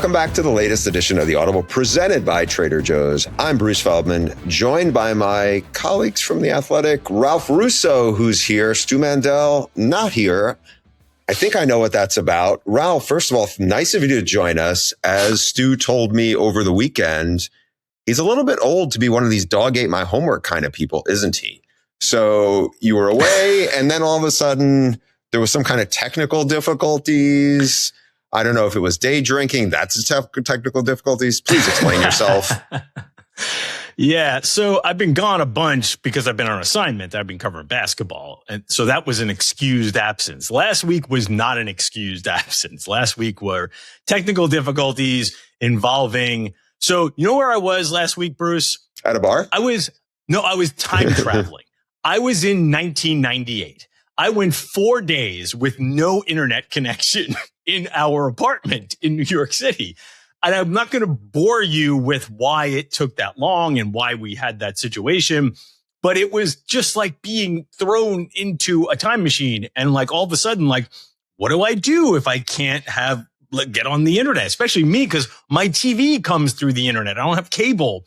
Welcome back to the latest edition of The Audible, presented by Trader Joe's. I'm Bruce Feldman, joined by my colleagues from The Athletic, Ralph Russo, who's here, Stu Mandel, not here. I think I know what that's about. Ralph, first of all, nice of you to join us. As Stu told me over the weekend, he's a little bit old to be one of these dog ate my homework kind of people, isn't he? So you were away, and then all of a sudden there was some kind of technical difficulties. I don't know if it was day drinking. That's technical difficulties. Please explain yourself. Yeah. So I've been gone a bunch because I've been on assignment. I've been covering basketball. And so that was an excused absence. Last week was not an excused absence. Last week were technical difficulties involving. So you know where I was last week, Bruce? At a bar? I was time traveling. I was in 1998. I went 4 days with no internet connection in our apartment in New York City. And I'm not going to bore you with why it took that long and why we had that situation, but it was just like being thrown into a time machine. And like all of a sudden, like, what do I do if I can't get on the internet? Especially me, because my TV comes through the internet. I don't have cable.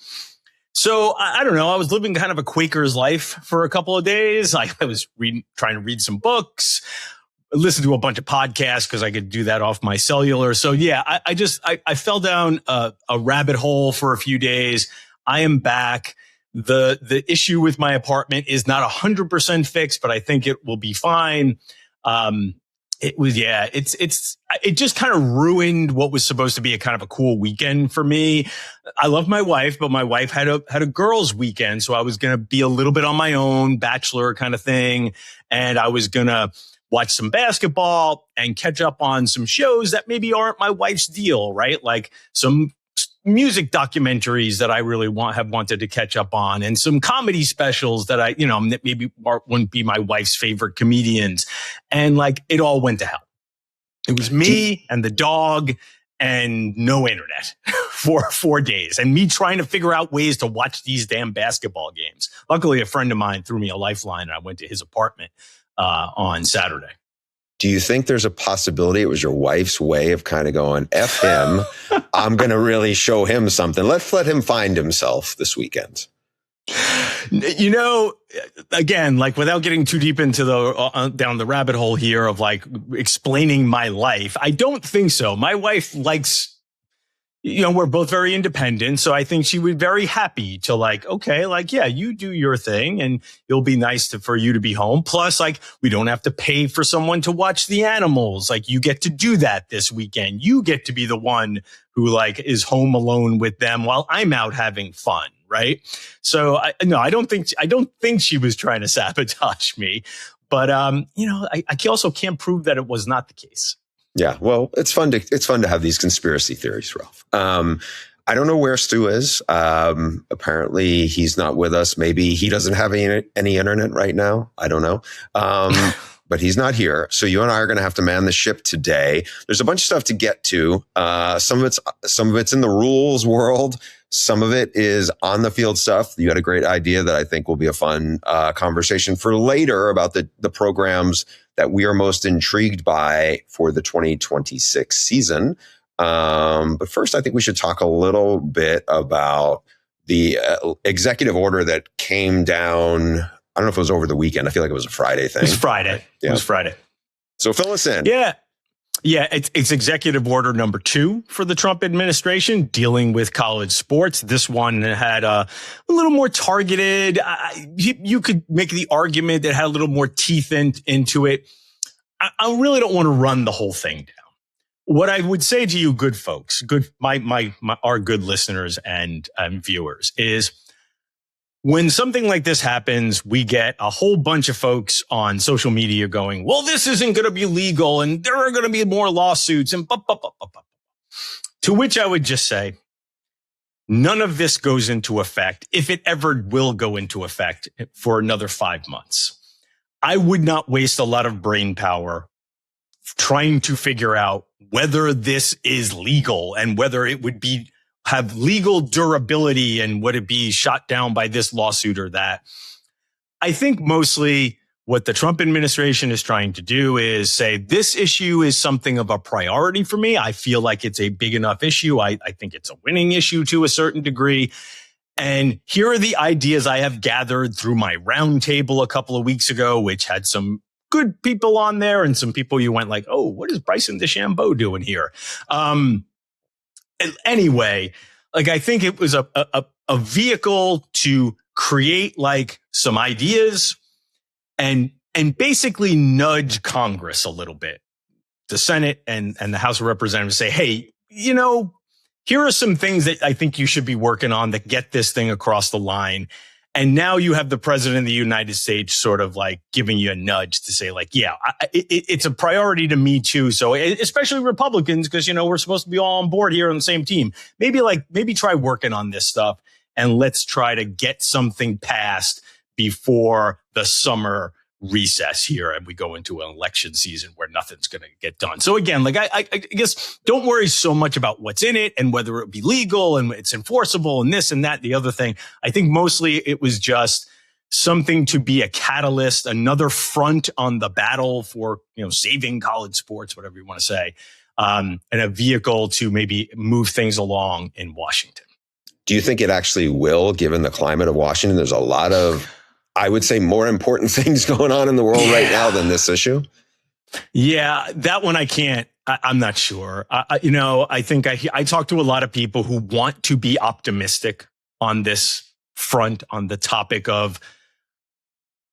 So I don't know. I was living kind of a Quaker's life for a couple of days. I was trying to read some books, listen to a bunch of podcasts because I could do that off my cellular. So yeah, I fell down a rabbit hole for a few days. I am back. The issue with my apartment is not 100% fixed, but I think it will be fine. It just kind of ruined what was supposed to be a kind of a cool weekend for me. I love my wife, but my wife had a girls' weekend. So I was going to be a little bit on my own, bachelor kind of thing. And I was going to watch some basketball and catch up on some shows that maybe aren't my wife's deal, right? Like some music documentaries that I really have wanted to catch up on, and some comedy specials that maybe wouldn't be my wife's favorite comedians. And like, it all went to hell. It was me and the dog and no internet for 4 days, and me trying to figure out ways to watch these damn basketball games. Luckily, a friend of mine threw me a lifeline, and I went to his apartment on Saturday. Do you think there's a possibility it was your wife's way of kind of going, F him, I'm going to really show him something. Let's let him find himself this weekend. You know, again, like without getting too deep into down the rabbit hole here of like explaining my life, I don't think so. My wife likes, we're both very independent. So I think she would be very happy to like, okay, like, yeah, you do your thing and it'll be nice for you to be home. Plus, like, we don't have to pay for someone to watch the animals. Like, you get to do that this weekend. You get to be the one who like is home alone with them while I'm out having fun. Right. So I don't think she was trying to sabotage me, but, I also can't prove that it was not the case. Yeah, well, it's fun to have these conspiracy theories, Ralph. I don't know where Stu is. Apparently, he's not with us. Maybe he doesn't have any internet right now. I don't know. But he's not here. So you and I are going to have to man the ship today. There's a bunch of stuff to get to. Some of it's in the rules world. Some of it is on the field stuff. You had a great idea that I think will be a fun conversation for later about the programs that we are most intrigued by for the 2026 season. But first, I think we should talk a little bit about the executive order that came down. I don't know if it was over the weekend. I feel like it was a Friday thing. It was Friday. Yeah. It was Friday. So fill us in. Yeah. Yeah, it's executive order number 2 for the Trump administration dealing with college sports. This one had a little more targeted. You could make the argument that had a little more teeth into it. I really don't want to run the whole thing down. What I would say to you, good folks, our good listeners and viewers, is when something like this happens, we get a whole bunch of folks on social media going, well, this isn't going to be legal and there are going to be more lawsuits and to which I would just say, none of this goes into effect, if it ever will go into effect, for another 5 months. I would not waste a lot of brain power trying to figure out whether this is legal and whether it would have legal durability and would it be shot down by this lawsuit or that. I think mostly what the Trump administration is trying to do is say, this issue is something of a priority for me. I feel like it's a big enough issue. I think it's a winning issue to a certain degree. And here are the ideas I have gathered through my roundtable a couple of weeks ago, which had some good people on there and some people you went like, oh, what is Bryson DeChambeau doing here? Anyway, like I think it was a vehicle to create like some ideas and basically nudge Congress a little bit. The Senate and the House of Representatives say, hey, you know, here are some things that I think you should be working on that get this thing across the line. And now you have the president of the United States sort of like giving you a nudge to say like, yeah, it's a priority to me too. So especially Republicans, because, you know, we're supposed to be all on board here on the same team. Maybe try working on this stuff and let's try to get something passed before the summer recess here and we go into an election season where nothing's going to get done. So again, like I guess don't worry so much about what's in it and whether it be legal and it's enforceable and this and that, the other thing. I think mostly it was just something to be a catalyst, another front on the battle for, you know, saving college sports, whatever you want to say, and a vehicle to maybe move things along in Washington. Do you think it actually will, given the climate of Washington? There's a lot of, I would say, more important things going on in the world right now than this issue. Yeah, that one I can't. I'm not sure. I think I talk to a lot of people who want to be optimistic on this front, on the topic of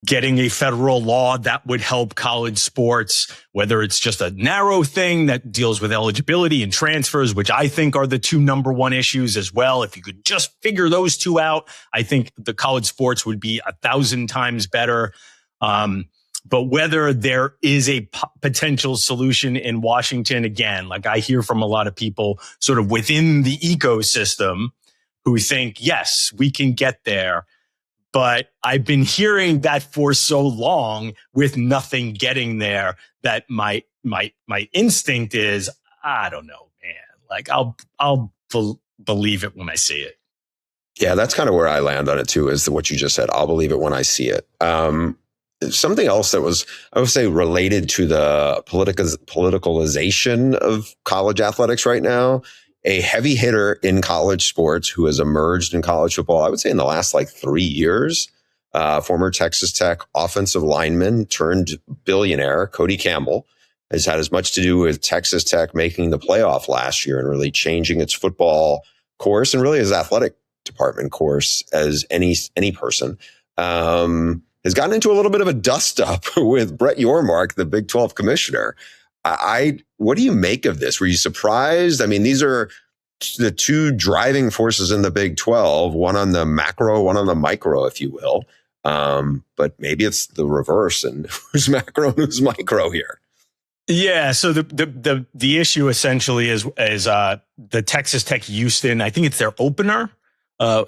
getting a federal law that would help college sports, whether it's just a narrow thing that deals with eligibility and transfers, which I think are the two number one issues as well. If you could just figure those two out, I think the college sports would be 1,000 times better. But whether there is a potential solution in Washington, again, like I hear from a lot of people sort of within the ecosystem who think, yes, we can get there. But I've been hearing that for so long with nothing getting there that my instinct is, I don't know, man. Like I'll believe it when I see it. Yeah, that's kind of where I land on it too, is what you just said. I'll believe it when I see it. Something else that was, I would say, related to the politicalization of college athletics right now. A heavy hitter in college sports who has emerged in college football, I would say in the last like 3 years, former Texas Tech offensive lineman turned billionaire, Cody Campbell, has had as much to do with Texas Tech making the playoff last year and really changing its football course and really his athletic department course as any person. Has gotten into a little bit of a dust-up with Brett Yormark, the Big 12 commissioner. What do you make of this? Were you surprised? I mean, these are the two driving forces in the Big 12, one on the macro, one on the micro, if you will. But maybe it's the reverse and who's macro and who's micro here. Yeah. So the issue essentially is the Texas Tech Houston. I think it's their opener,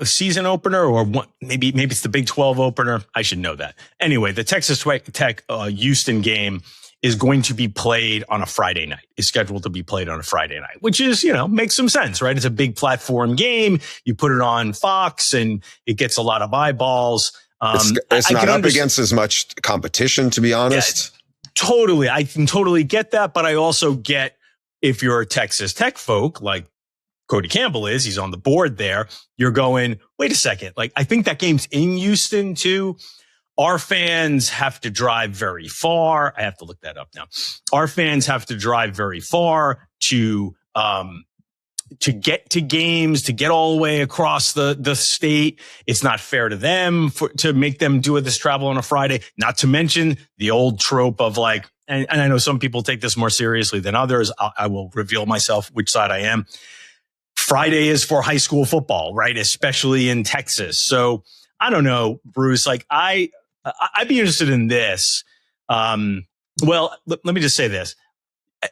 season opener, or maybe it's the Big 12 opener. I should know that. Anyway, the Texas Tech Houston game is going to be played on a Friday night, is scheduled to be played on a Friday night, which is, makes some sense, right? It's a big platform game. You put it on Fox and it gets a lot of eyeballs. It's not up against as much competition, to be honest. Yeah, totally. I can totally get that. But I also get, if you're a Texas Tech folk, like Cody Campbell is, he's on the board there, you're going, wait a second. Like, I think that game's in Houston too. Our fans have to drive very far. I have to look that up now. Our fans have to drive very far to get to games, to get all the way across the state. It's not fair to them to make them do this travel on a Friday. Not to mention the old trope of like, and I know some people take this more seriously than others. I will reveal myself which side I am. Friday is for high school football, right? Especially in Texas. So I don't know, Bruce, like I'd be interested in this. Well, let me just say this.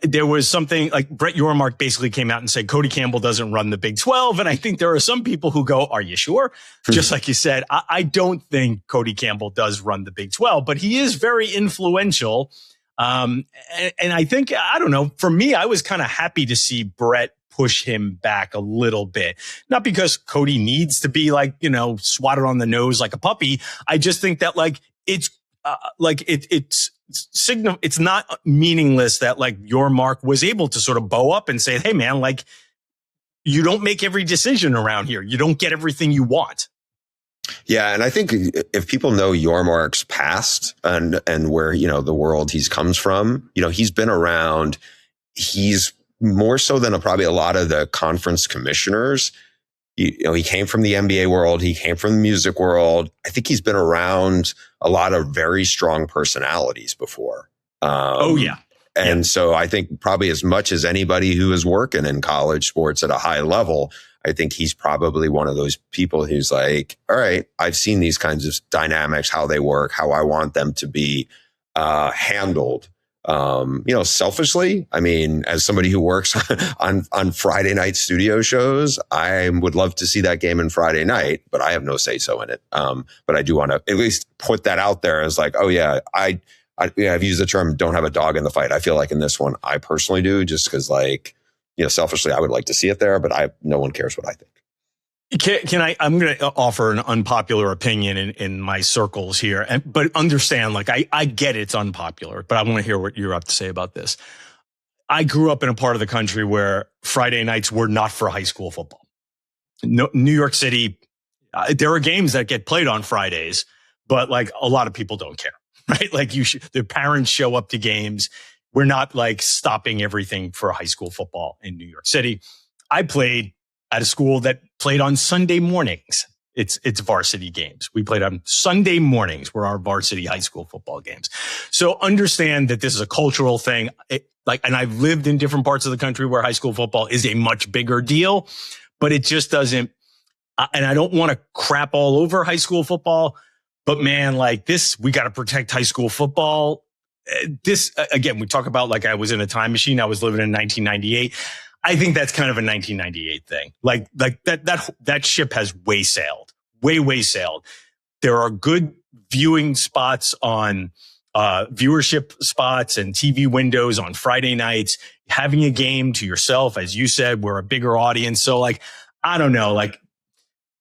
There was something like Brett Yormark basically came out and said Cody Campbell doesn't run the Big 12. And I think there are some people who go, are you sure? Just like you said, I don't think Cody Campbell does run the Big 12, but he is very influential. And I think, I don't know, for me, I was kind of happy to see Brett push him back a little bit. Not because Cody needs to be like, swatted on the nose like a puppy. I just think that like it's it's not meaningless that like Yormark was able to sort of bow up and say, hey man, like you don't make every decision around here. You don't get everything you want. Yeah. And I think if people know Yormark's past and where, the world he's comes from, he's been around, he's more so than probably a lot of the conference commissioners. He came from the NBA world. He came from the music world. I think he's been around a lot of very strong personalities before. And so I think probably as much as anybody who is working in college sports at a high level, I think he's probably one of those people who's like, all right, I've seen these kinds of dynamics, how they work, how I want them to be handled. Selfishly, I mean, as somebody who works on Friday night studio shows, I would love to see that game in Friday night, but I have no say so in it. But I do want to at least put that out there as like, oh yeah, I've used the term "don't have a dog in the fight." I feel like in this one, I personally do, just because selfishly, I would like to see it there, but no one cares what I think. I'm going to offer an unpopular opinion in my circles here, but understand, like, I get it's unpopular, but I want to hear what you have to say about this. I grew up in a part of the country where Friday nights were not for high school football. No, New York City, there are games that get played on Fridays, but like a lot of people don't care, right? Like the parents show up to games. We're not like stopping everything for high school football in New York City. I played at a school that played on Sunday mornings. It's varsity games. We played on Sunday mornings were our varsity high school football games. So understand that this is a cultural thing. And I've lived in different parts of the country where high school football is a much bigger deal, but it just doesn't. And I don't want to crap all over high school football, but man, like this, we got to protect high school football. This, again, we talk about like I was in a time machine. I was living in 1998. I think that's kind of a 1998 thing. Like that ship has way sailed. There are good viewing spots on viewership spots and TV windows on Friday nights. Having a game to yourself, as you said, we're a bigger audience. So like, I don't know, like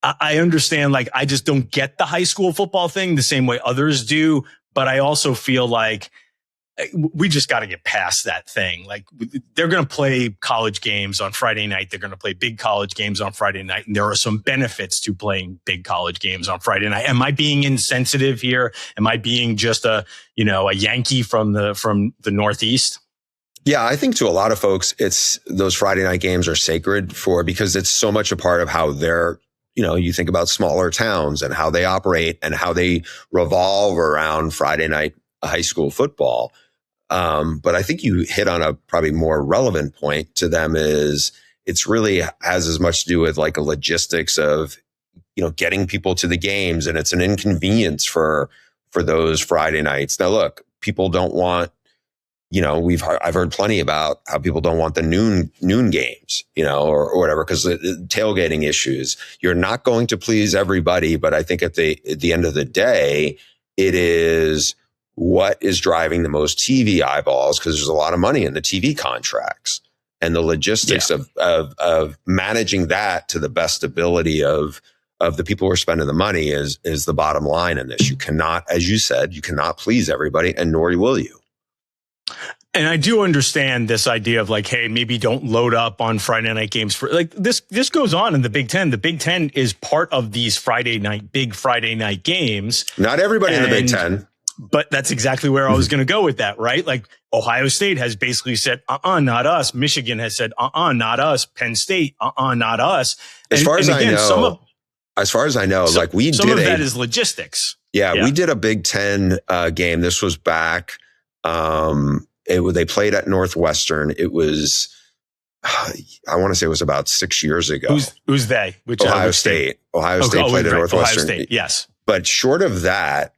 I understand, like I just don't get the high school football thing the same way others do. But I also feel like we just got to get past that thing. Like they're going to play college games on Friday night. They're going to play big college games on Friday night. And there are some benefits to playing big college games on Friday night. Am I being insensitive here? Am I being just a Yankee from the Northeast? Yeah, I think to a lot of folks, it's those Friday night games are sacred because it's so much a part of how they're, you think about smaller towns and how they operate and how they revolve around Friday night high school football. But I think you hit on a probably more relevant point to them is it's really has as much to do with like a logistics of, getting people to the games. And it's an inconvenience for those Friday nights. Now, look, people don't want, I've heard plenty about how people don't want the noon games, or whatever, because the tailgating issues, you're not going to please everybody. But I think at the end of the day, it is what is driving the most TV eyeballs, because there's a lot of money in the TV contracts and the logistics of managing that to the best ability of the people who are spending the money is the bottom line in this. You cannot, as you said, you cannot please everybody, and nor will you. And I do understand this idea of like, hey, maybe don't load up on Friday night games for like this. This goes on in the Big Ten. The Big Ten is part of these big Friday night games. Not everybody in the Big Ten. But that's exactly where I was going to go with that, right? Like Ohio State has basically said, not us. Michigan has said, not us. Penn State, not us. As far as I know, like we did some of that is logistics. Yeah, we did a Big Ten game. This was back. They played at Northwestern. It was, I want to say it was about 6 years ago. Who's they? Ohio State. Ohio State played at Northwestern. Ohio State, yes. But short of that,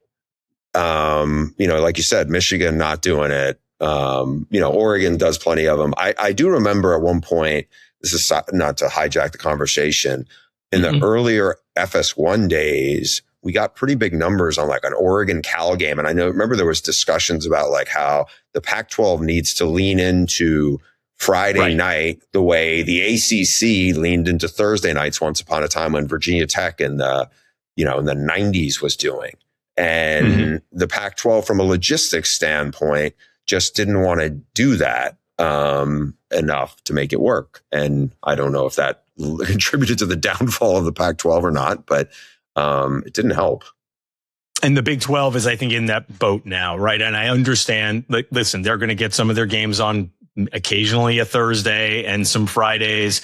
like you said, Michigan not doing it. Oregon does plenty of them. I do remember at one point, this is not to hijack the conversation, in the earlier FS1 days, we got pretty big numbers on like an Oregon Cal game. And remember there was discussions about like how the Pac-12 needs to lean into Friday night the way the ACC leaned into Thursday nights once upon a time when Virginia Tech in the 90s was doing. And the Pac-12, from a logistics standpoint, just didn't want to do that enough to make it work. And I don't know if that contributed to the downfall of the Pac-12 or not, but it didn't help. And the Big 12 is, I think, in that boat now, right? And I understand, like, listen, they're going to get some of their games on occasionally a Thursday and some Fridays.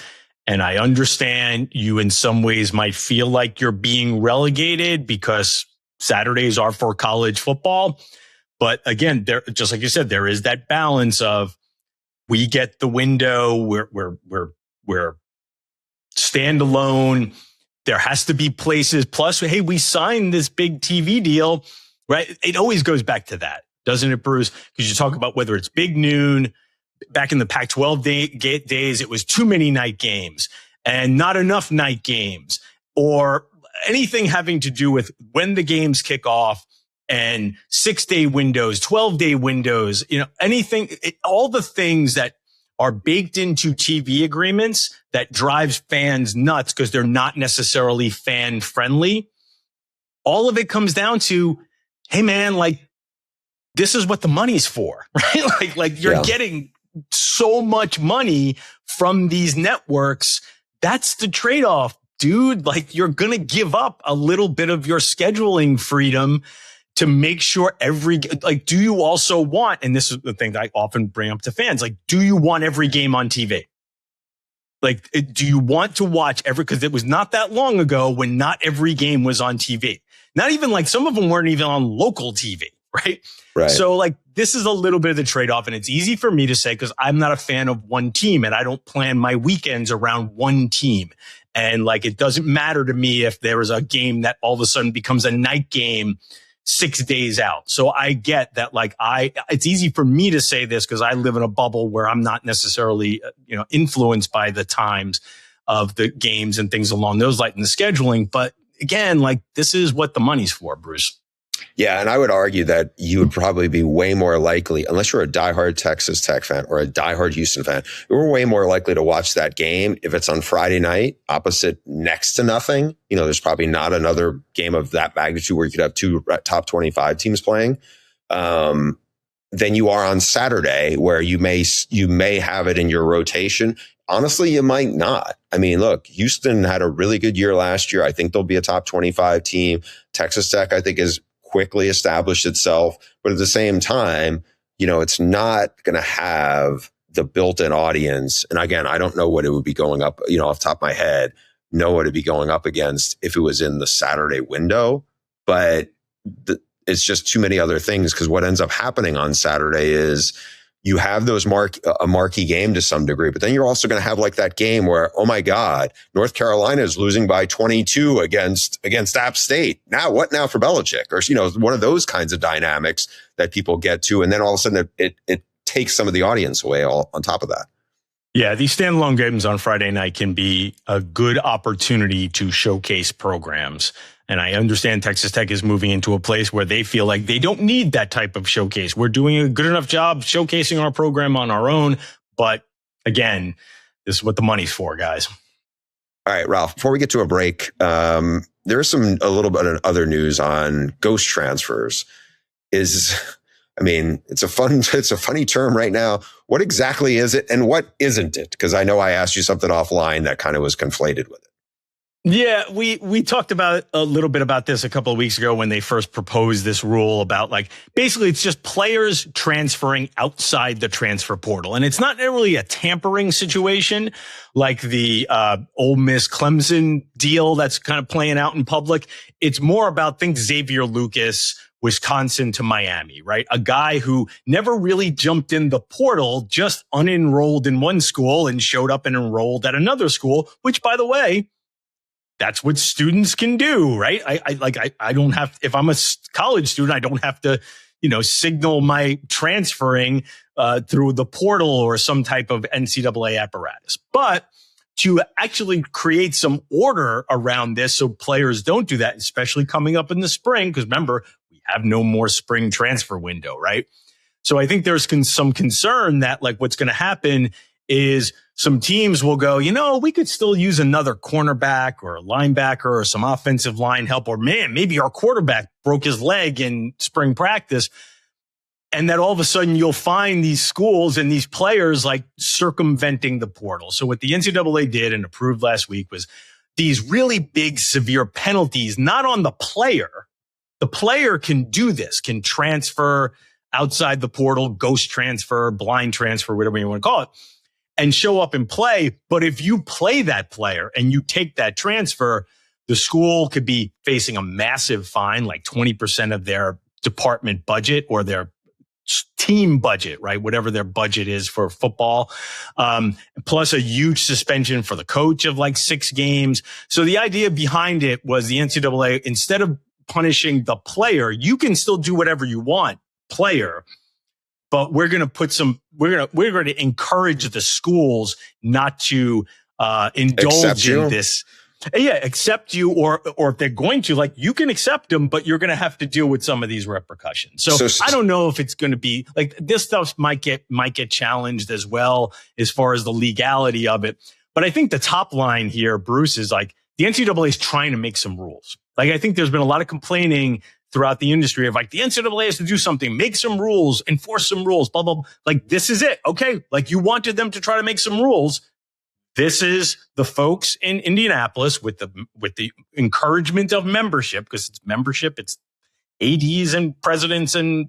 And I understand you in some ways might feel like you're being relegated because Saturdays are for college football. But again, there, just like you said, there is that balance of we get the window, we're standalone. There has to be places. Plus, hey, we signed this big TV deal, right? It always goes back to that, doesn't it, Bruce? Because you talk about whether it's big noon. Back in the Pac-12 days, it was too many night games and not enough night games, or anything having to do with when the games kick off and 6-day windows, 12-day windows, anything, all the things that are baked into TV agreements that drives fans nuts because they're not necessarily fan friendly. All of it comes down to, hey man, like, this is what the money's for, right? Like you're getting so much money from these networks. That's the trade-off, dude. Like, you're going to give up a little bit of your scheduling freedom to make sure do you also want, and this is the thing that I often bring up to fans, like, do you want every game on TV? Like, do you want to watch because it was not that long ago when not every game was on TV. Not even, like, some of them weren't even on local TV, right? Right. So, like, this is a little bit of the trade-off, and it's easy for me to say because I'm not a fan of one team and I don't plan my weekends around one team. And, like, it doesn't matter to me if there is a game that all of a sudden becomes a night game 6 days out. So I get that, like, it's easy for me to say this because I live in a bubble where I'm not necessarily, influenced by the times of the games and things along those lines in the scheduling. But again, like, this is what the money's for, Bruce. Yeah, and I would argue that you would probably be way more likely, unless you're a diehard Texas Tech fan or a diehard Houston fan, you're way more likely to watch that game if it's on Friday night, opposite next to nothing. There's probably not another game of that magnitude where you could have two top 25 teams playing. Than you are on Saturday, where you may have it in your rotation. Honestly, you might not. I mean, look, Houston had a really good year last year. I think they'll be a top 25 team. Texas Tech, I think, is quickly established itself. But at the same time, it's not going to have the built-in audience. And again, I don't know what it would be going up, off the top of my head, know what it'd be going up against if it was in the Saturday window. But it's just too many other things, because what ends up happening on Saturday is you have those a marquee game to some degree, but then you're also going to have, like, that game where, oh my God, North Carolina is losing by 22 against App State. Now, what now for Belichick? Or, one of those kinds of dynamics that people get to. And then all of a sudden it takes some of the audience away all on top of that. Yeah, these standalone games on Friday night can be a good opportunity to showcase programs. And I understand Texas Tech is moving into a place where they feel like they don't need that type of showcase. We're doing a good enough job showcasing our program on our own. But again, this is what the money's for, guys. All right, Ralph, before we get to a break, there's a little bit of other news on ghost transfers. It's a funny term right now. What exactly is it and what isn't it? Because I know I asked you something offline that kind of was conflated with it. Yeah, we talked about a little bit about this a couple of weeks ago when they first proposed this rule about, like, basically it's just players transferring outside the transfer portal. And it's not really a tampering situation like the Ole Miss Clemson deal that's kind of playing out in public. It's more about, think Xavier Lucas, Wisconsin to Miami, right? A guy who never really jumped in the portal, just unenrolled in one school and showed up and enrolled at another school, which, by the way, that's what students can do, right? I don't have, if I'm a college student, I don't have to, signal my transferring through the portal or some type of NCAA apparatus. But to actually create some order around this so players don't do that, especially coming up in the spring, because remember, we have no more spring transfer window, right? So I think there's some concern that, like, what's going to happen is some teams will go, we could still use another cornerback or a linebacker or some offensive line help, or man, maybe our quarterback broke his leg in spring practice. And that all of a sudden you'll find these schools and these players like circumventing the portal. So what the NCAA did and approved last week was these really big, severe penalties, not on the player. The player can do this, can transfer outside the portal, ghost transfer, blind transfer, whatever you want to call it, and show up and play. But if you play that player and you take that transfer, the school could be facing a massive fine, like 20% of their department budget or their team budget, right? Whatever their budget is for football, plus a huge suspension for the coach of like 6 games. So the idea behind it was the NCAA, instead of punishing the player, you can still do whatever you want, player, but we're going to encourage the schools not to indulge in this. Yeah, accept you, or if they're going to, like, you can accept them, but you're going to have to deal with some of these repercussions. So I don't know if it's going to be like this stuff might get challenged as well as far as the legality of it. But I think the top line here, Bruce, is like the NCAA is trying to make some rules. Like, I think there's been a lot of complaining throughout the industry of like the NCAA has to do something, make some rules, enforce some rules, blah, blah, blah. Like, this is it. Okay. Like, you wanted them to try to make some rules. This is the folks in Indianapolis with the encouragement of membership, because it's membership, it's ADs and presidents and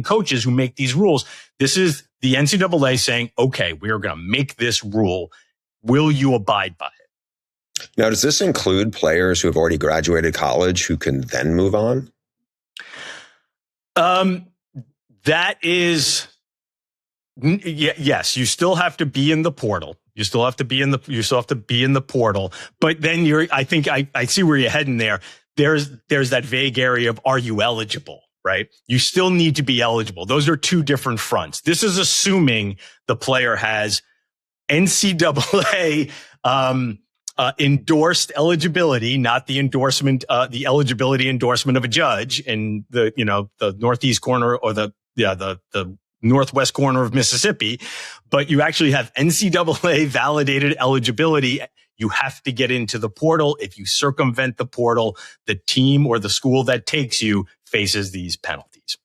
coaches who make these rules. This is the NCAA saying, okay, we are going to make this rule. Will you abide by it? Now, does this include players who have already graduated college who can then move on? That is, yes, you still have to be in the portal. You still have to be in the portal. But then I think I see where you're heading there. There's that vague area of, are you eligible, right? You still need to be eligible. Those are two different fronts. This is assuming the player has NCAA, endorsed eligibility, not the endorsement, the eligibility endorsement of a judge in the northeast corner or the northwest corner of Mississippi, but you actually have NCAA validated eligibility. You have to get into the portal. If you circumvent the portal, the team or the school that takes you faces these penalties.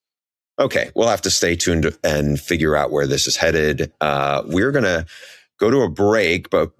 Okay, we'll have to stay tuned and figure out where this is headed. We're going to go to a break, but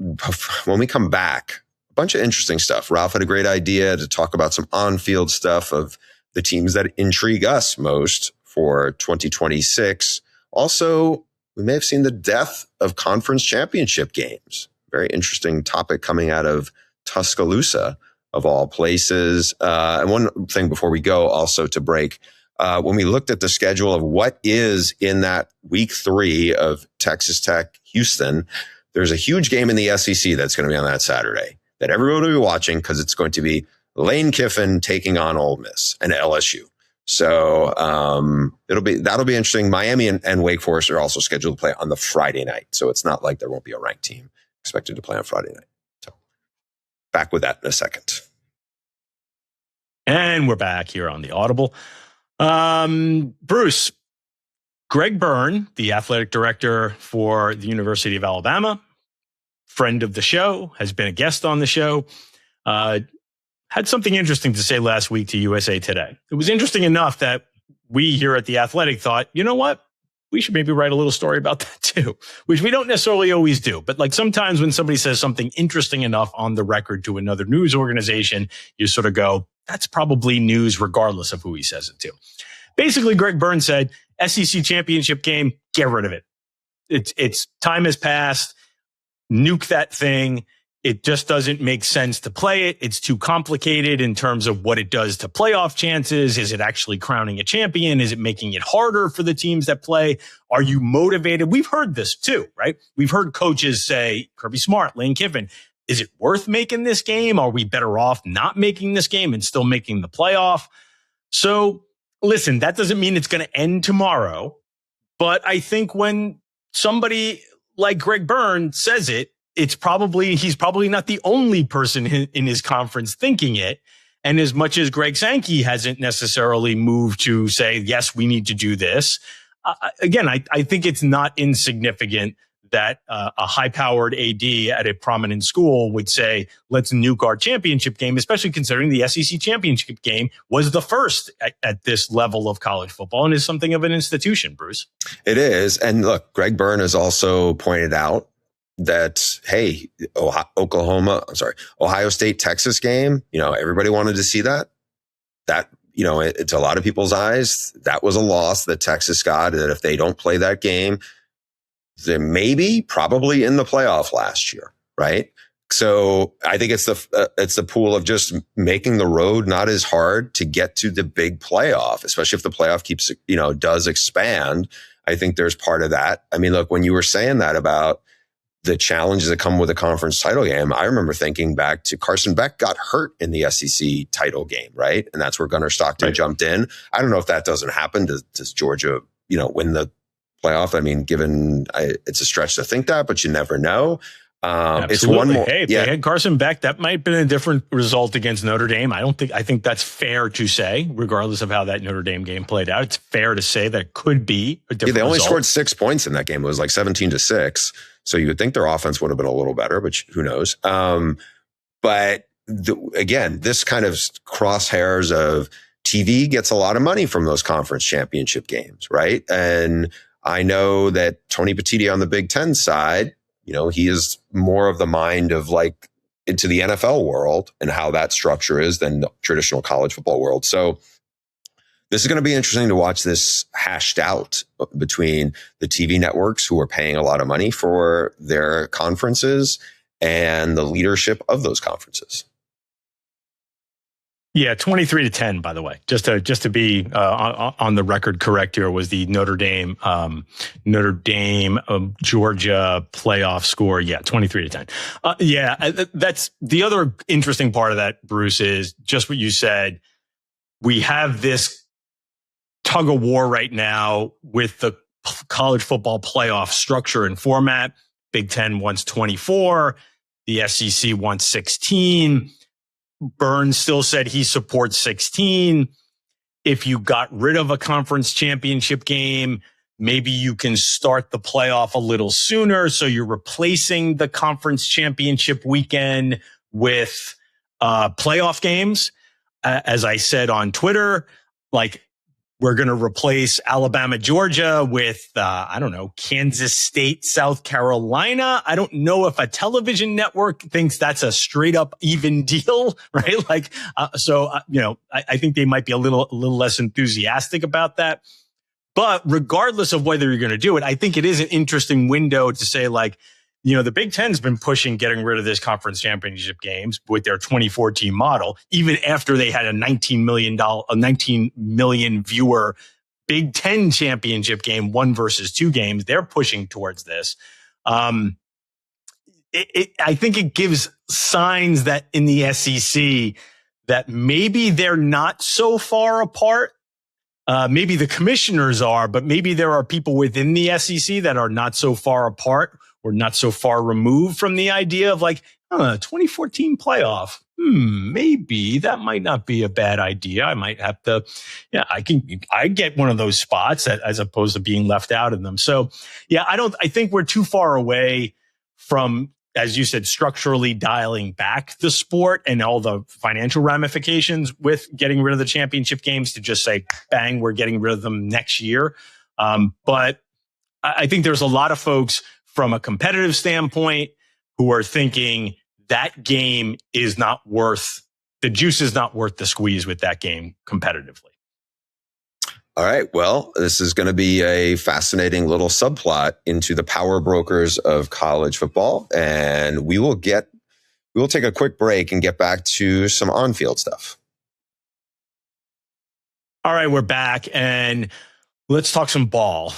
when we come back, a bunch of interesting stuff. Ralph had a great idea to talk about some on-field stuff of the teams that intrigue us most for 2026. Also, we may have seen the death of conference championship games. Very interesting topic coming out of Tuscaloosa, of all places. And one thing before we go, also to break, when we looked at the schedule of what is in that week 3 of Texas Tech Houston, there's a huge game in the SEC that's going to be on that Saturday that everyone will be watching, because it's going to be Lane Kiffin taking on Ole Miss and LSU. So that'll be interesting. Miami and Wake Forest are also scheduled to play on the Friday night. So it's not like there won't be a ranked team expected to play on Friday night. So back with that in a second. And we're back here on the Audible. Bruce, Greg Byrne, the athletic director for the University of Alabama, friend of the show, has been a guest on the show, had something interesting to say last week to USA Today. It was interesting enough that we here at The Athletic thought, you know what? We should maybe write a little story about that too, which we don't necessarily always do. But like sometimes when somebody says something interesting enough on the record to another news organization, you sort of go, that's probably news regardless of who he says it to. Basically, Greg Byrne said, SEC championship game, get rid of it. It's time has passed. Nuke that thing. It just doesn't make sense to play it. It's too complicated in terms of what it does to playoff chances. Is it actually crowning a champion? Is it making it harder for the teams that play? Are you motivated? We've heard this too, right? We've heard coaches say, Kirby Smart, Lane Kiffin, is it worth making this game? Are we better off not making this game and still making the playoff? So listen, that doesn't mean it's going to end tomorrow. But I think when somebody like Greg Byrne says it, he's probably not the only person in his conference thinking it. And as much as Greg Sankey hasn't necessarily moved to say, yes, we need to do this. Again, I think it's not insignificant that a high-powered AD at a prominent school would say, let's nuke our championship game, especially considering the SEC championship game was the first at this level of college football and is something of an institution, Bruce. It is. And look, Greg Byrne has also pointed out that, hey, Ohio State, Texas game, everybody wanted to see that. That, it's a lot of people's eyes. That was a loss that Texas got, that if they don't play that game, they're probably in the playoff last year, right? So I think it's the pool of just making the road not as hard to get to the big playoff, especially if the playoff keeps, does expand. I think there's part of that. I mean, look, when you were saying that about the challenges that come with a conference title game, I remember thinking back to Carson Beck got hurt in the SEC title game, right? And that's where Gunnar Stockton jumped in. I don't know if that doesn't happen. Does Georgia, win the playoff? I mean, it's a stretch to think that, but you never know. It's one more. Hey, if they had Carson Beck, that might have been a different result against Notre Dame. I think that's fair to say, regardless of how that Notre Dame game played out. It's fair to say that it could be a different they only result. Scored 6 points in that game. It was like 17-6. So you would think their offense would have been a little better, but who knows? But again, this kind of crosshairs of TV gets a lot of money from those conference championship games, right? And I know that Tony Petitti on the Big Ten side, he is more of the mind of like into the NFL world and how that structure is than the traditional college football world. So this is going to be interesting to watch this hashed out between the TV networks who are paying a lot of money for their conferences and the leadership of those conferences. Yeah, 23-10, by the way, just to be on the record correct here, was the Notre Dame Georgia playoff score. Yeah, 23-10. That's the other interesting part of that, Bruce, is just what you said. We have this tug of war right now with the college football playoff structure and format. Big Ten wants 24. The SEC wants 16. Byrne still said he supports 16. If you got rid of a conference championship game, maybe you can start the playoff a little sooner. So you're replacing the conference championship weekend with playoff games. As I said on Twitter, we're going to replace Alabama, Georgia with, Kansas State, South Carolina. I don't know if a television network thinks that's a straight up even deal, right? I think they might be a little less enthusiastic about that. But regardless of whether you're going to do it, I think it is an interesting window to say, the Big Ten's been pushing getting rid of this conference championship games with their 2014 model, even after they had a 19 million viewer Big Ten championship game, 1 versus 2 games. They're pushing towards this. I think it gives signs that in the SEC that maybe they're not so far apart. Maybe the commissioners are, but maybe there are people within the SEC that are not so far apart. We're not so far removed from the idea of 2014 playoff. Maybe that might not be a bad idea. I might have to, I get one of those spots as opposed to being left out of them. So I think we're too far away from, as you said, structurally dialing back the sport and all the financial ramifications with getting rid of the championship games to just say, bang, we're getting rid of them next year. But I think there's a lot of folks from a competitive standpoint who are thinking that game is not worth, the juice is not worth the squeeze with that game competitively. All right. Well, this is going to be a fascinating little subplot into the power brokers of college football. And we will take a quick break and get back to some on-field stuff. All right, we're back and let's talk some ball.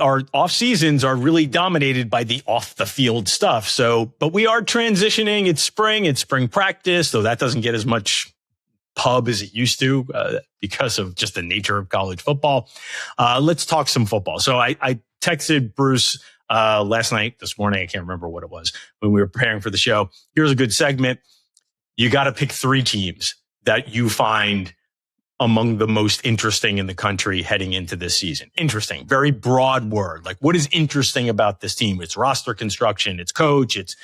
Our off seasons are really dominated by the off the field stuff. But we are transitioning. It's spring practice, though that doesn't get as much pub as it used to because of just the nature of college football. Let's talk some football. So I texted Bruce last night, this morning, I can't remember what it was, when we were preparing for the show. Here's a good segment. You got to pick 3 teams that you find among the most interesting in the country heading into this season. Interesting, very broad word. Like, what is interesting about this team? It's roster construction, it's coach, it's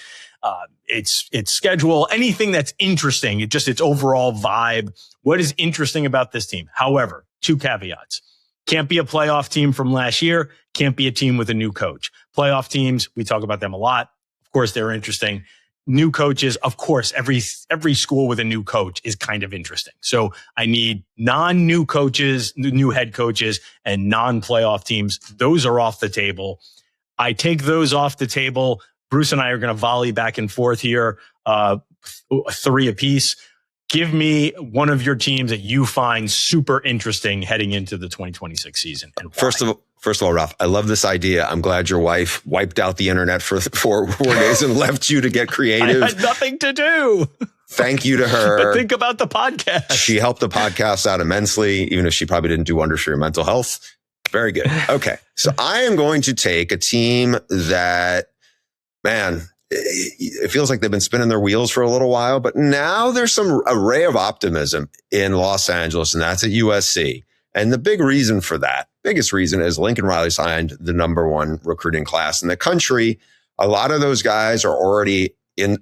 schedule, anything that's interesting. Its overall vibe. What is interesting about this team? However, 2 caveats. Can't be a playoff team from last year. Can't be a team with a new coach. Playoff teams, we talk about them a lot. Of course, they're interesting. New coaches, of course, every school with a new coach is kind of interesting. So I need non-new coaches, new head coaches, and non-playoff teams. Those are off the table. I take those off the table. Bruce and I are going to volley back and forth here, 3 apiece. Give me one of your teams that you find super interesting heading into the 2026 season. And why. First of all, Ralph, I love this idea. I'm glad your wife wiped out the internet for 4 days and left you to get creative. I had nothing to do. Thank you to her. But think about the podcast. She helped the podcast out immensely, even if she probably didn't do wonders for your mental health. Very good. Okay. So I am going to take a team that, man, it feels like they've been spinning their wheels for a little while, but now there's some array of optimism in Los Angeles, and that's at USC. And the biggest reason is Lincoln Riley signed the #1 recruiting class in the country. A lot of those guys are already in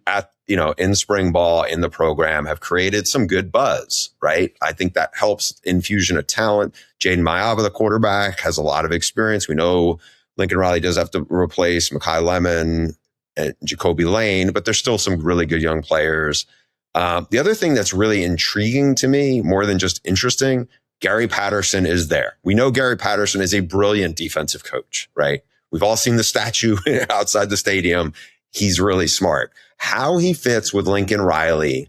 spring ball in the program, have created some good buzz, right? I think that helps infusion of talent. Jaden Mayava, the quarterback, has a lot of experience. We know Lincoln Riley does have to replace Mekhi Lemon and Jacoby Lane, but there's still some really good young players. The other thing that's really intriguing to me, more than just interesting, Gary Patterson is there. We know Gary Patterson is a brilliant defensive coach, right? We've all seen the statue outside the stadium. He's really smart. How he fits with Lincoln Riley,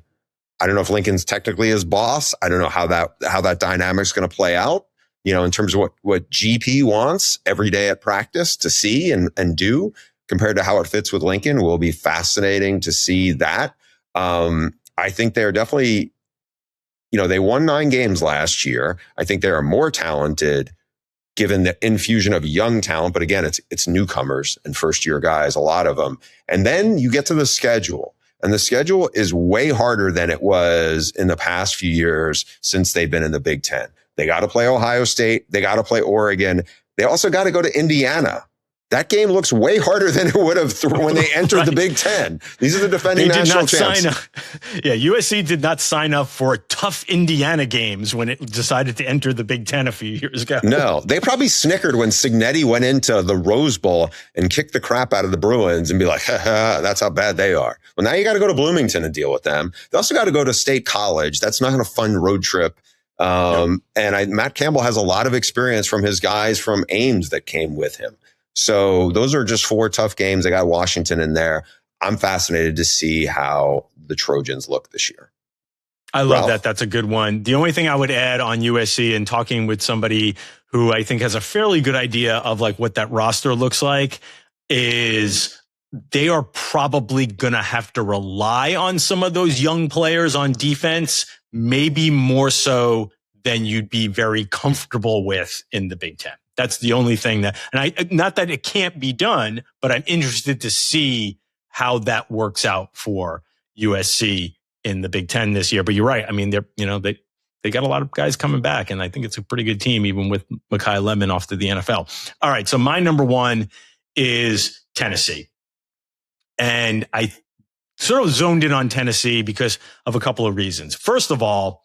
I don't know if Lincoln's technically his boss. I don't know how that dynamic's going to play out, in terms of what GP wants every day at practice to see and do compared to how it fits with Lincoln. Will be fascinating to see that. I think they're definitely, they won 9 games last year. I think they are more talented given the infusion of young talent. But again, it's newcomers and first-year guys, a lot of them. And then you get to the schedule. And the schedule is way harder than it was in the past few years since they've been in the Big Ten. They got to play Ohio State. They got to play Oregon. They also got to go to Indiana. That game looks way harder than it would have when they entered right. the Big Ten. These are the defending national champs. USC did not sign up for tough Indiana games when it decided to enter the Big Ten a few years ago. No, they probably snickered when Cignetti went into the Rose Bowl and kicked the crap out of the Bruins and be like, that's how bad they are. Well, now you got to go to Bloomington and deal with them. They also got to go to State College. That's not a fun road trip. Matt Campbell has a lot of experience from his guys from Ames that came with him. So those are just 4 tough games. They got Washington in there. I'm fascinated to see how the Trojans look this year. I love that. That's a good one. The only thing I would add on USC, and talking with somebody who I think has a fairly good idea of like what that roster looks like, is they are probably going to have to rely on some of those young players on defense, maybe more so than you'd be very comfortable with in the Big Ten. That's the only thing not that it can't be done, but I'm interested to see how that works out for USC in the Big Ten this year. But you're right. I mean, they got a lot of guys coming back, and I think it's a pretty good team, even with Mekhi Lemon off to the NFL. All right. So my #1 is Tennessee. And I sort of zoned in on Tennessee because of a couple of reasons. First of all,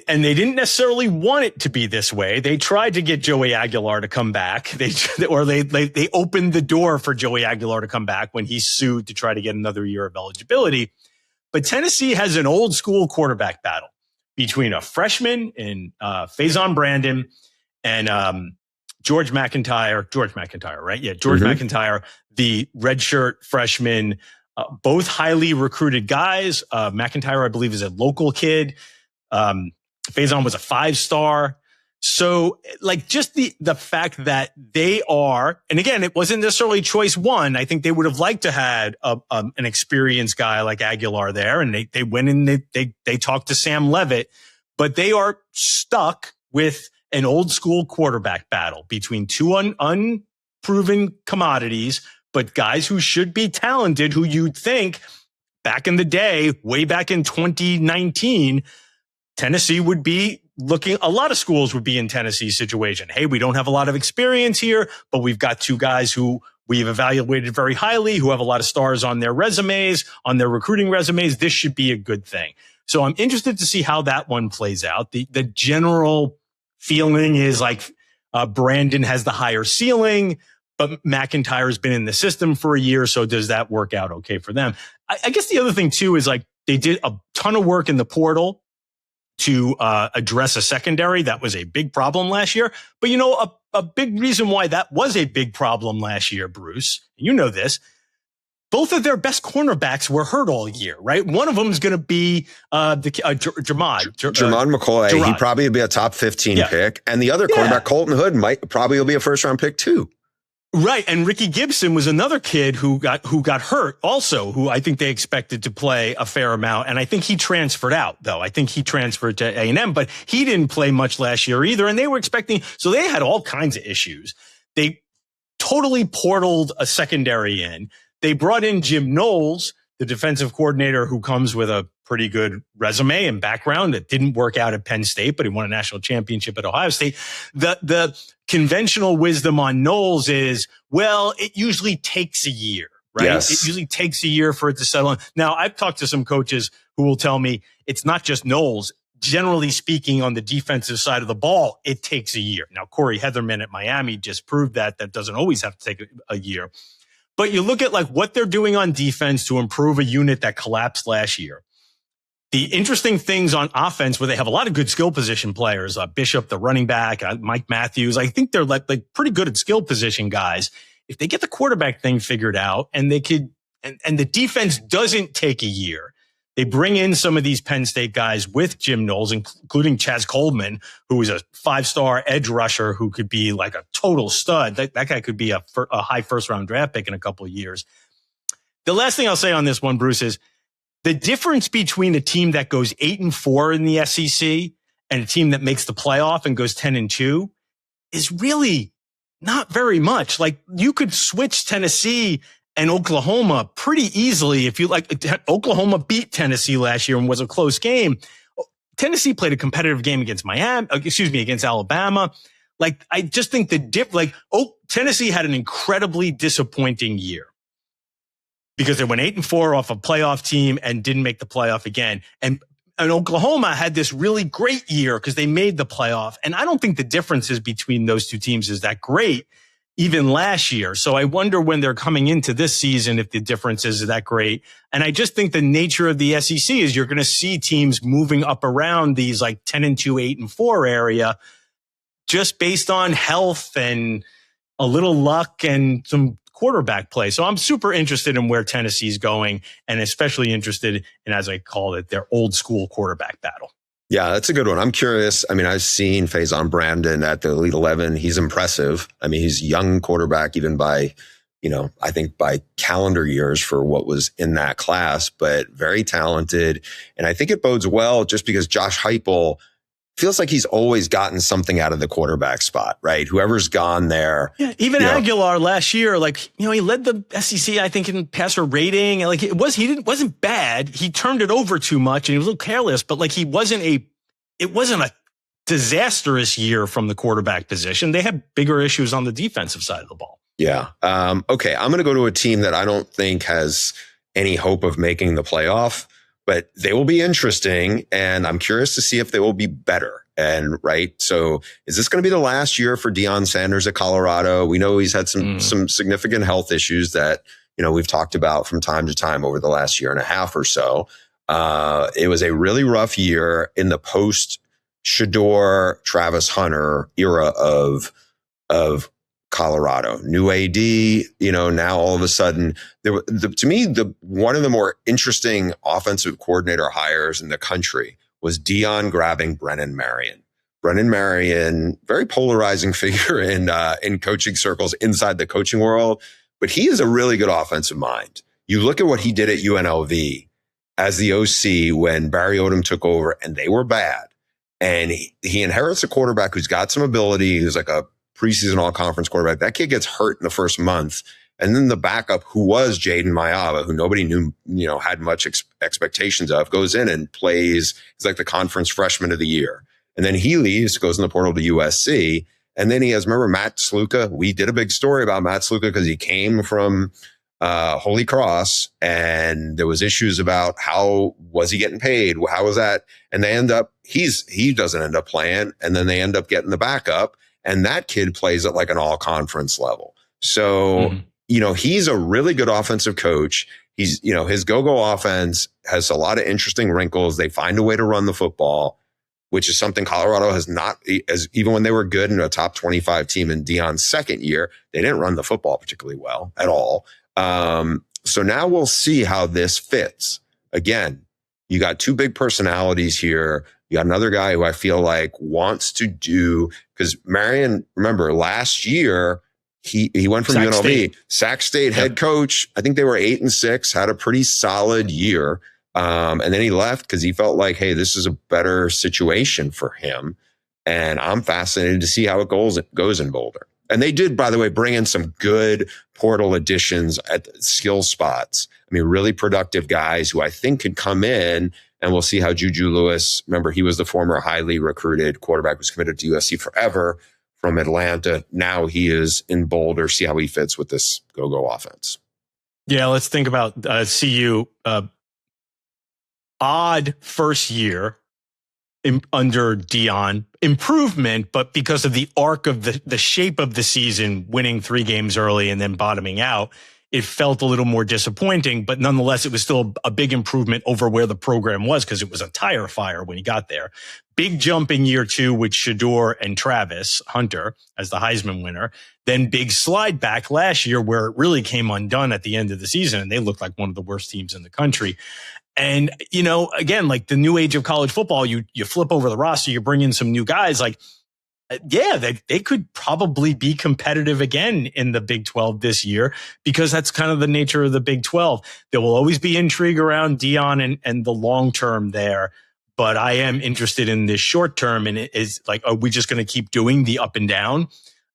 and they didn't necessarily want it to be this way. They tried to get Joey Aguilar to come back. They opened the door for Joey Aguilar to come back when he sued to try to get another year of eligibility. But Tennessee has an old school quarterback battle between a freshman in Faison Brandon and George McIntyre, right? Yeah, George McIntyre, the redshirt freshman, both highly recruited guys. McIntyre, I believe, is a local kid. Faison was a 5-star. So like just the fact that they are, and again, it wasn't necessarily choice 1. I think they would have liked to had an experienced guy like Aguilar there. And they went in, they talked to Sam Levitt, but they are stuck with an old school quarterback battle between 2 unproven commodities, but guys who should be talented, who you'd think back in the day, way back in 2019, Tennessee would be looking, a lot of schools would be in Tennessee's situation. Hey, we don't have a lot of experience here, but we've got two guys who we've evaluated very highly, who have a lot of stars on their resumes, on their recruiting resumes. This should be a good thing. So I'm interested to see how that one plays out. The general feeling is like Brandon has the higher ceiling, but McIntyre has been in the system for a year. So does that work out okay for them? I guess the other thing too is like they did a ton of work in the portal to address a secondary. That was a big problem last year. But you know, a big reason why that was a big problem last year, Bruce, you know this, both of their best cornerbacks were hurt all year, right? One of them is going to be Jermad McCoy. Gerard. He probably will be a top 15 pick. And the other quarterback, Colton Hood, probably will be a first round pick too. Right. And Ricky Gibson was another kid who got hurt also, who I think they expected to play a fair amount. And I think he transferred out, though. I think he transferred to A&M, but he didn't play much last year either. And they were expecting, so they had all kinds of issues. They totally portaled a secondary in. They brought in Jim Knowles, the defensive coordinator who comes with a pretty good resume and background. That didn't work out at Penn State, but he won a national championship at Ohio State. The conventional wisdom on Knowles is, well, it usually takes a year, right? Yes. It usually takes a year for it to settle in. Now, I've talked to some coaches who will tell me it's not just Knowles. Generally speaking, on the defensive side of the ball, it takes a year. Now, Corey Heatherman at Miami just proved that doesn't always have to take a year. But you look at like what they're doing on defense to improve a unit that collapsed last year. The interesting things on offense where they have a lot of good skill position players, Bishop, the running back, Mike Matthews, I think they're like pretty good at skill position guys. If they get the quarterback thing figured out and they could, and the defense doesn't take a year, they bring in some of these Penn State guys with Jim Knowles, including Chaz Coleman, who is a 5-star edge rusher who could be like a total stud. That guy could be a high first-round draft pick in a couple of years. The last thing I'll say on this one, Bruce, is the difference between a team that goes 8-4 in the SEC and a team that makes the playoff and goes 10-2 is really not very much. Like you could switch Tennessee and Oklahoma pretty easily. If you like, Oklahoma beat Tennessee last year and was a close game. Tennessee played a competitive game against against Alabama. Like, I just think Tennessee had an incredibly disappointing year because they went 8-4 off a playoff team and didn't make the playoff again. And Oklahoma had this really great year because they made the playoff. And I don't think the differences between those two teams is that great, even last year. So I wonder when they're coming into this season if the difference is that great. And I just think the nature of the SEC is you're going to see teams moving up around these like 10-2, 8-4 area just based on health and a little luck and some quarterback play. So I'm super interested in where Tennessee's going and especially interested in, as I call it, their old school quarterback battle. Yeah, that's a good one. I'm curious. I mean, I've seen Faison Brandon at the Elite 11. He's impressive. I mean, he's a young quarterback, even by, I think by calendar years for what was in that class, but very talented. And I think it bodes well just because Josh Heupel feels like he's always gotten something out of the quarterback spot, right? Whoever's gone there. Yeah, even Aguilar last year, he led the SEC, I think, in passer rating. Like he wasn't bad. He turned it over too much and he was a little careless, but like it wasn't a disastrous year from the quarterback position. They had bigger issues on the defensive side of the ball. Yeah. Okay. I'm going to go to a team that I don't think has any hope of making the playoff, but they will be interesting. And I'm curious to see if they will be better. And right. So is this going to be the last year for Deion Sanders at Colorado? We know he's had some significant health issues that, we've talked about from time to time over the last year and a half or so. It was a really rough year in the post Shador, Travis Hunter era of Colorado. New AD, now all of a sudden, to me, one of the more interesting offensive coordinator hires in the country was Deion grabbing Brennan Marion. Brennan Marion, very polarizing figure in coaching circles inside the coaching world, but he is a really good offensive mind. You look at what he did at UNLV as the OC when Barry Odom took over and they were bad. And he inherits a quarterback who's got some ability, who's like a preseason all-conference quarterback. That kid gets hurt in the first month, And then the backup, who was Jaden Mayava, who nobody knew, had much expectations of, goes in and plays. He's like the conference freshman of the year. And then he leaves, goes in the portal to USC. And then he has, remember Matt Sluka? We did a big story about Matt Sluka because he came from Holy Cross, and there was issues about how was he getting paid? How was that? And they end up, he doesn't end up playing. And then they end up getting the backup. And that kid plays at like an all conference level. So, he's a really good offensive coach. He's, his go-go offense has a lot of interesting wrinkles. They find a way to run the football, which is something Colorado has not, as even when they were good in a top 25 team in Deion's second year, they didn't run the football particularly well at all. So now we'll see how this fits. Again, you got two big personalities here. You got another guy who I feel like wants to do, because Marion, remember last year, he went from UNLV, Sac State head coach. I think they were 8-6, had a pretty solid year. And then he left because he felt like, hey, this is a better situation for him. And I'm fascinated to see how it goes in Boulder. And they did, by the way, bring in some good portal additions at the skill spots. I mean, really productive guys who I think could come in, and we'll see how Juju Lewis, remember, he was the former highly recruited quarterback, was committed to USC forever from Atlanta. Now he is in Boulder. See how he fits with this go-go offense. Yeah, let's think about CU. Odd first year under Deion, improvement, but because of the arc of the shape of the season, winning 3 games early and then bottoming out, it felt a little more disappointing, but nonetheless, it was still a big improvement over where the program was because it was a tire fire when he got there. Big jump in year 2 with Shedeur and Travis Hunter as the Heisman winner. Then big slide back last year where it really came undone at the end of the season, and they looked like one of the worst teams in the country. And, again, like the new age of college football, you flip over the roster, you bring in some new guys, like, yeah, they could probably be competitive again in the Big 12 this year, because that's kind of the nature of the Big 12. There will always be intrigue around Deion and the long term there. But I am interested in this short term. And it is like, are we just going to keep doing the up and down?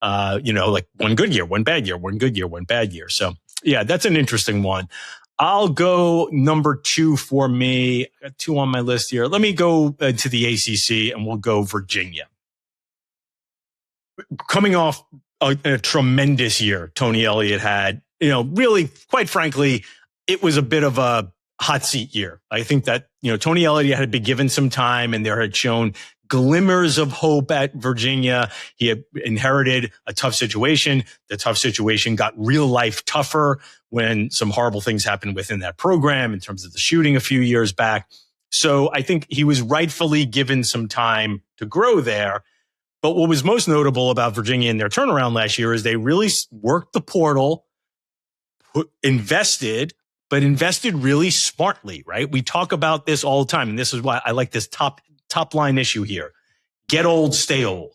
Like one good year, one bad year, one good year, one bad year. So, yeah, that's an interesting one. I'll go number 2 for me. I got 2 on my list here. Let me go to the ACC, and we'll go Virginia. Coming off a tremendous year Tony Elliott had, really, quite frankly, it was a bit of a hot seat year. I think that, Tony Elliott had been given some time, and there had shown glimmers of hope at Virginia. He had inherited a tough situation. The tough situation got real life tougher when some horrible things happened within that program in terms of the shooting a few years back. So I think he was rightfully given some time to grow there. But what was most notable about Virginia in their turnaround last year is they really worked the portal, invested really smartly, right? We talk about this all the time, and this is why I like this top line issue here. Get old, stay old.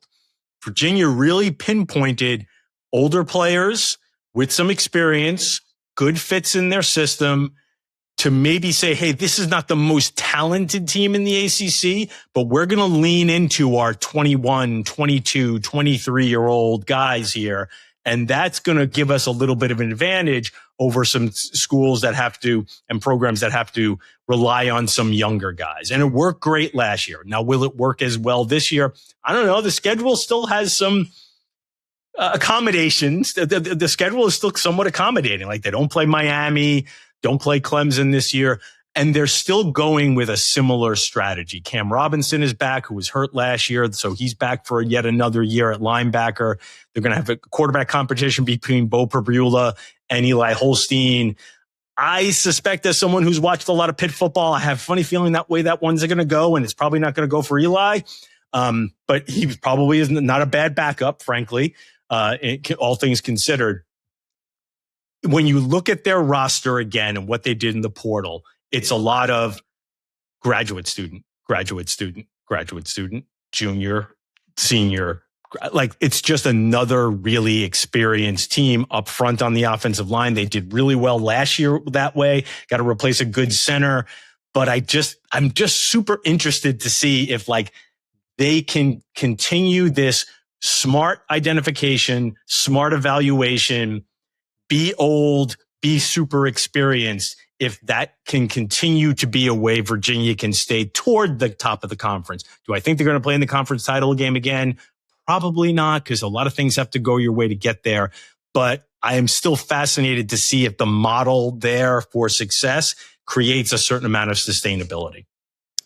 Virginia really pinpointed older players with some experience, good fits in their system, to maybe say, hey, this is not the most talented team in the ACC, but we're going to lean into our 21, 22, 23-year-old guys here. And that's going to give us a little bit of an advantage over some schools that have to, and programs that have to rely on some younger guys. And it worked great last year. Now, will it work as well this year? I don't know. The schedule still has some accommodations. The schedule is still somewhat accommodating. Like, they don't play Miami, don't play Clemson this year. And they're still going with a similar strategy. Cam Robinson is back, who was hurt last year. So he's back for yet another year at linebacker. They're going to have a quarterback competition between Bo Perbula and Eli Holstein. I suspect, as someone who's watched a lot of Pitt football, I have a funny feeling that way that one's going to go, and it's probably not going to go for Eli. But he probably is not a bad backup, frankly, all things considered. When you look at their roster again and what they did in the portal, it's a lot of graduate student, junior, senior. Like, it's just another really experienced team up front on the offensive line. They did really well last year that way. Got to replace a good center. But I'm just super interested to see if, like, they can continue this smart identification, smart evaluation, be old, be super experienced. If that can continue to be a way Virginia can stay toward the top of the conference. Do I think they're going to play in the conference title game again? Probably not, because a lot of things have to go your way to get there. But I am still fascinated to see if the model there for success creates a certain amount of sustainability.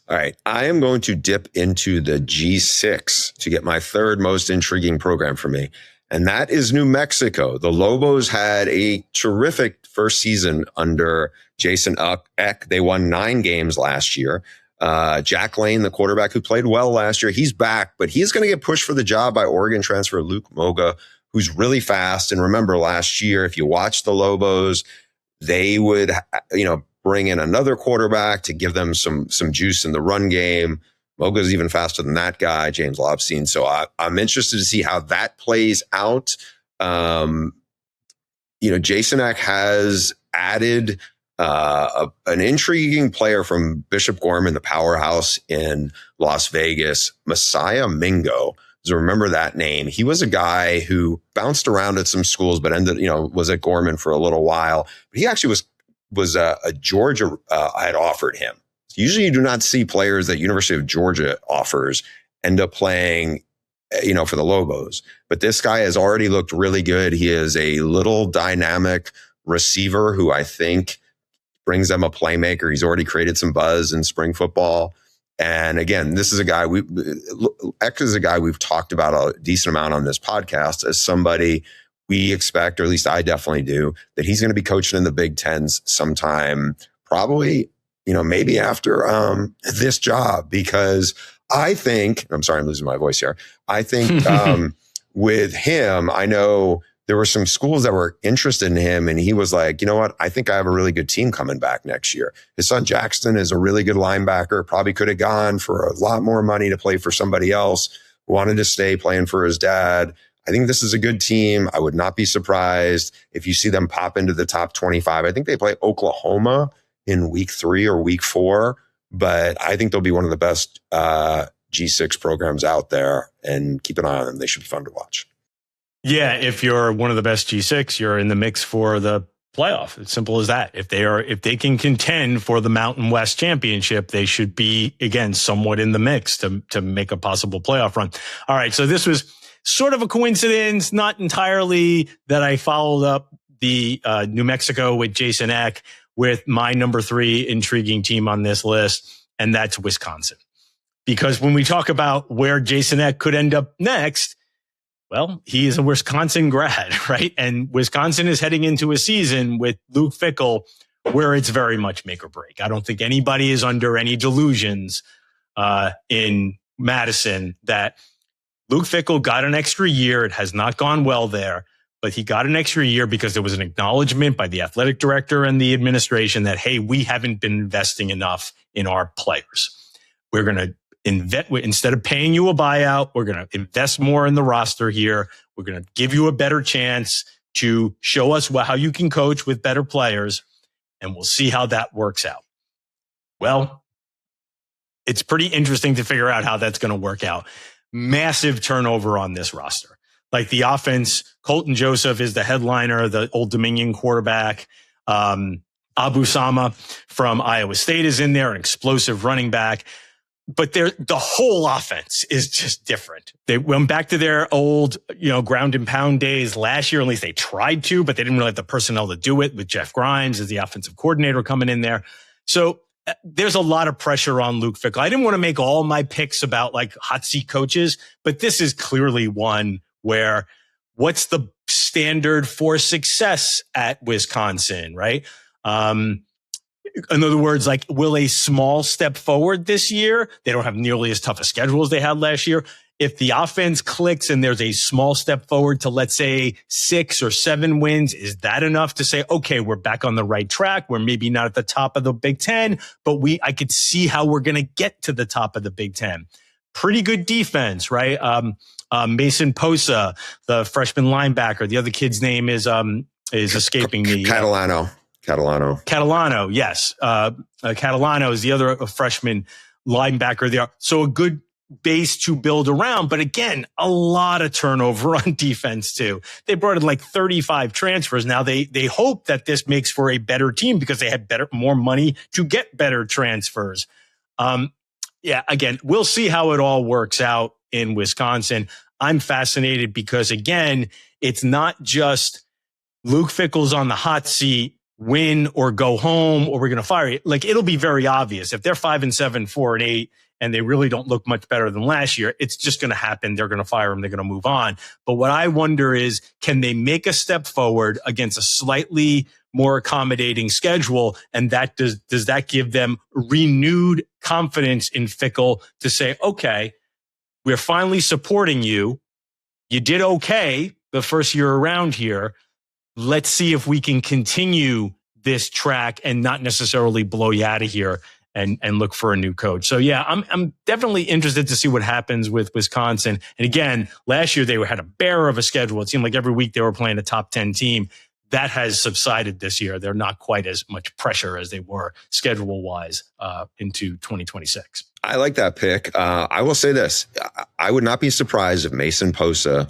All right. I am going to dip into the G6 to get my third most intriguing program for me. And that is New Mexico. The Lobos had a terrific first season under Jason Eck. They won 9 games last year. Jack Lane, the quarterback who played well last year, he's back, but he's going to get pushed for the job by Oregon transfer Luke Moga, who's really fast. And remember last year, if you watch the Lobos, they would, bring in another quarterback to give them some juice in the run game. Moga's even faster than that guy, James Lobstein. So I'm interested to see how that plays out. Jason Eck has added an intriguing player from Bishop Gorman, the powerhouse in Las Vegas, Messiah Mingo. So remember that name. He was a guy who bounced around at some schools, but was at Gorman for a little while. But he actually was a Georgia had offered him. Usually you do not see players that University of Georgia offers end up playing, for the Lobos. But this guy has already looked really good. He is a little dynamic receiver who I think brings them a playmaker. He's already created some buzz in spring football. And again, this is a guy Eck is a guy we've talked about a decent amount on this podcast as somebody we expect, or at least I definitely do, that he's going to be coaching in the Big Tens sometime, probably, maybe after this job, because I think, I'm sorry, I'm losing my voice here. I think with him, I know there were some schools that were interested in him, and he was like, you know what? I think I have a really good team coming back next year. His son Jackson is a really good linebacker, probably could have gone for a lot more money to play for somebody else, wanted to stay playing for his dad. I think this is a good team. I would not be surprised if you see them pop into the top 25. I think they play Oklahoma in week 3 or week 4, but I think they'll be one of the best G6 programs out there, and keep an eye on them. They should be fun to watch. Yeah, if you're one of the best G6, you're in the mix for the playoff. It's simple as that. If they can contend for the Mountain West Championship, they should be, again, somewhat in the mix to make a possible playoff run. All right, so this was sort of a coincidence, not entirely, that I followed up the New Mexico with Jason Eck with my number 3 intriguing team on this list, and that's Wisconsin. Because when we talk about where Jason Eck could end up next, well, he is a Wisconsin grad, right? And Wisconsin is heading into a season with Luke Fickell where it's very much make or break. I don't think anybody is under any delusions in Madison that Luke Fickell got an extra year. It has not gone well there, but he got an extra year because there was an acknowledgement by the athletic director and the administration that, hey, we haven't been investing enough in our players. We're going to instead of paying you a buyout, we're going to invest more in the roster here. We're going to give you a better chance to show us how you can coach with better players, and we'll see how that works out. Well, it's pretty interesting to figure out how that's going to work out. Massive turnover on this roster. Like the offense, Colton Joseph is the headliner, the Old Dominion quarterback. Abu Sama from Iowa State is in there, an explosive running back. But the whole offense is just different. They went back to their old, ground and pound days last year. At least they tried to, but they didn't really have the personnel to do it, with Jeff Grimes as the offensive coordinator coming in there. So there's a lot of pressure on Luke Fickell. I didn't want to make all my picks about like hot seat coaches, but this is clearly one where what's the standard for success at Wisconsin, right? In other words, like, will a small step forward this year? They don't have nearly as tough a schedule as they had last year. If the offense clicks and there's a small step forward to, let's say, 6 or 7 wins, is that enough to say, okay, we're back on the right track? We're maybe not at the top of the Big Ten, but I could see how we're going to get to the top of the Big Ten. Pretty good defense, right? Mason Posa, the freshman linebacker. The other kid's name is escaping me. Catalano, yes. Catalano is the other freshman linebacker there. So a good base to build around. But again, a lot of turnover on defense too. They brought in like 35 transfers. Now they hope that this makes for a better team because they had more money to get better transfers. Again, we'll see how it all works out in Wisconsin. I'm fascinated because again, it's not just Luke Fickell's on the hot seat, win or go home, or we're going to fire you. Like, it'll be very obvious. If they're 5-7, 4-8, and they really don't look much better than last year, it's just going to happen. They're going to fire him. They're going to move on. But what I wonder is, can they make a step forward against a slightly more accommodating schedule? And that does that give them renewed confidence in Fickell to say, okay, we're finally supporting you. You did okay the first year around here. Let's see if we can continue this track and not necessarily blow you out of here and look for a new coach. So yeah, I'm definitely interested to see what happens with Wisconsin. And again, last year they had a bear of a schedule. It seemed like every week they were playing a top 10 team. That has subsided this year. They're not quite as much pressure as they were schedule-wise into 2026. I like that pick. I will say this. I would not be surprised if Mason Posa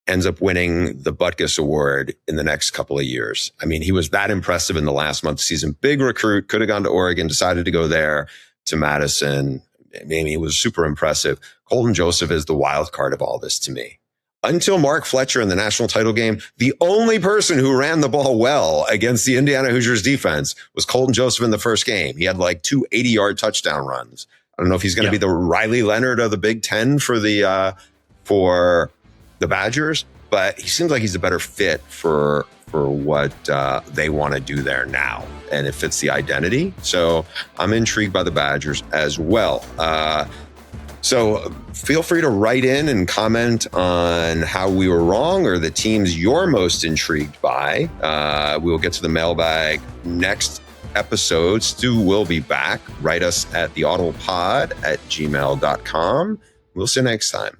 ends up winning the Butkus Award in the next couple of years. I mean, he was that impressive in the last month of the season. Big recruit, could have gone to Oregon, decided to go there to Madison. I mean, he was super impressive. Colton Joseph is the wild card of all this to me. Until Mark Fletcher in the national title game, the only person who ran the ball well against the Indiana Hoosiers defense was Colton Joseph in the first game. He had like 2 80-yard touchdown runs. I don't know if he's going to be the Riley Leonard of the Big Ten for the Badgers, but he seems like he's a better fit for what they want to do there now, and it fits the identity. So I'm intrigued by the Badgers as well. So feel free to write in and comment on how we were wrong or the teams you're most intrigued by. We'll get to the mailbag next episode. Stu will be back. Write us at theaudiblepod@gmail.com. We'll see you next time.